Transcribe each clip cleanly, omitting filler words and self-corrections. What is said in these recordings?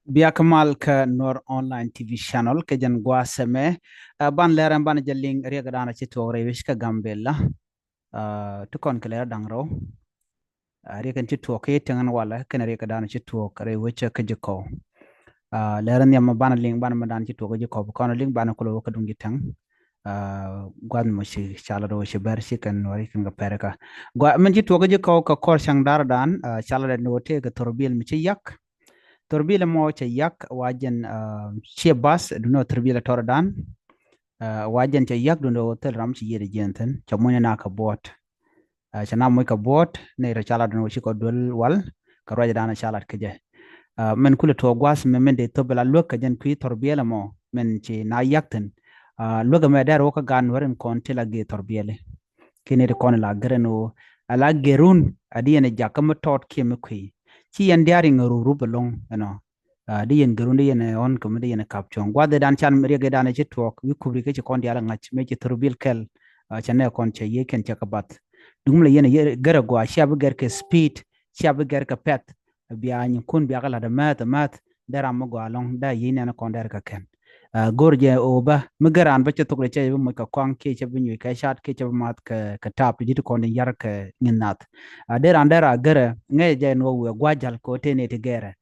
Biya Kamal ka Nor Online TV channel ke jan gwa seme ban leran ban jalling riya gadana ci tore wish ka gambella to kon kala dangro riya kan ci to ke tangan wala kan riya gadana ci to kare wicha ka jiko leran yamma ban ling ban madan ci to ka jiko kon ling ban ko ka dungi tang gwan mo shi chala do shi ber shi kan wari kan ga perka gwa men ci to ka jiko ka kor sang dar dan chala no te ka torbil mi ci yak torbila mo cha yak wajen chia bas duno torbila tordan wajen cha yak duno tel ram chi yede jenten cha mo na ka bot cha na mo ka bot ne ra chala duno chi ko dol wal ka roja dana chala ke je men kule to gwas men de to bela lok ka jen kui torbila mo men chi na yakten loga me dar ka gan waren kon tela ge torbile kene de kon la greno ala gerun adiene jakam tot kiem kui chi yan diari ngaru rubelong di yen gerunde yen on ko de yen kapchong gwa de dan chan meri ge dan che tok wi kubri ke kon diala ngach me che turbil kel chane kon che ye ken che kabat dum le yen gara gwa shab ger ke speed shab ger ke pet biya ni kun biya kala da mat dara mo gwa long da yin na kon der ka ken gorje oba mgaran ba che tok che mo ka kwang ke che binyu ka shat ke che mat ka tap di kon yar ke ninat dera gara nge je no gwa jal ko te ne te gere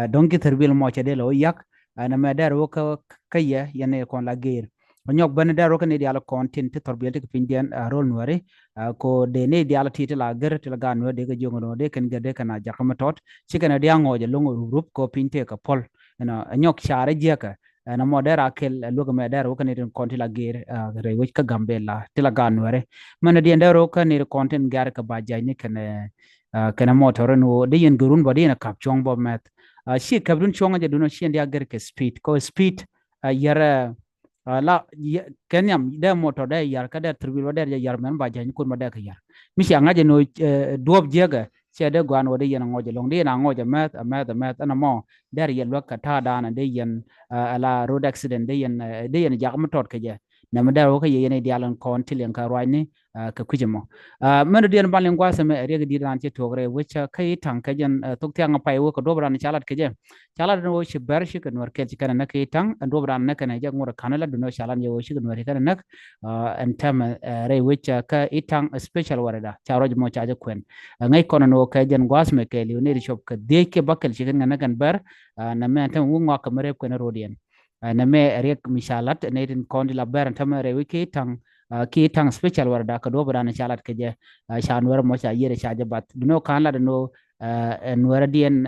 donki terbil mo che de lo yak na me der wo ka ye yene kon la gir nyok ban der wo ka ne dial content te torbil te pindian rol nuare ko de ne dial ti te la ger te la gan no de ga jongo no de ken ga de kana jakama tot chikana dia ngoje longo rup ko pinte ka pol nyok chare je ka na mo der akel luga me der wo ka ne kon ti la gir re wo ka gambela te la gan nuare man de der wo ka ne content gar ka ba jay ne kana mo toro no de yen gurun bo de na kap chong bo met shi kabrun chonga je duno shi ndia ger ke speed ko speed yara la kenyam de moto de yar ka de tribil de yar men ba jan kun ma de ka yar mi shi anga je no duob jega che de gwan wode yen ngoje long de na ngoje met ana mo der yen lokka ta dana de yen ala road accident de yen jak motot ke je na ma der ko yen dialan kon tilen ka rwani ka kujemo men de yen balen gwa seme rega di dan che togre wicha kai tang ka jen tok tiang pai wo ko dobran chalat ke je chalat no shi ber shi kan war ke kana na kai tang dobran na kana je ngora kanala duno chalan yo shi kan war kana nak en tam re wicha ka itang special warada charoj mo chaje kwen ngai kono no ka jen gwas me ke li ne shop ka de ke bakal shi kan na kan ber na me tam wo ngwa ka mere kwen rodien na me rek mishalat ne din kondi la ber tam re wiki tang ki tang special warda ka do bana chalat ke je shan war mo cha yere cha jabat no kan la no nwara dien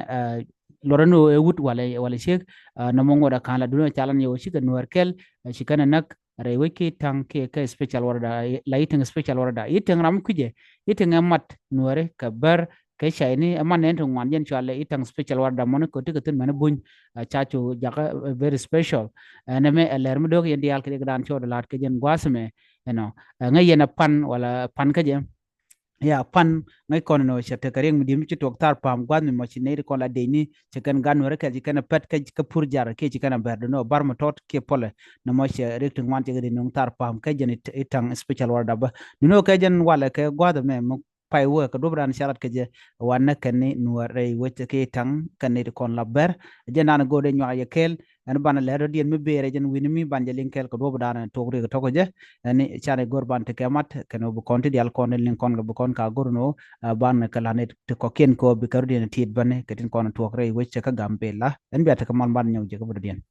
lorano e wut wala shek na mo ngoda kan la do chalan yo shi kan war kel shi kana nak re wiki tang ke special warda la itang special warda itang ram kuje itang amat nware ka bar cái sợi ni mà nên thùng ngoan dân cho lại itang special warda mon ko ti tin mana bun cha chu jaka very special na me aler mo dog yen dial ke dan cho lat ke jen gwasme ngai yana pan wala pan ka jem ya pan ngai kon no chete kareng mi dim ci tok tar pam gwan mi mo ci ne ko la de ni ci kan gan wara ka ci kan pet ka pur jar ke ci kan ber no bar mo tot ke pole no mo ci rek tu man ci de no tar pam ka jen itang special warda ba no ka jen wala ke gwada me mo pai wo ka dobran sharat ke je wanna kan ni no re wote ke tang kan ni kon la ber je nan go de nyaa ye kel an bana le do dien mi bere jen wini mi banje linkel ko do dana togre to ko je ni chane gorban te kemat kano bu konti dial kon lin kon bu kon ka gorno ban kala ne te ko ken ko bi karu dien tit bane ketin kon togre weche ka gambela en biata ka man ban nyaw je ko do dien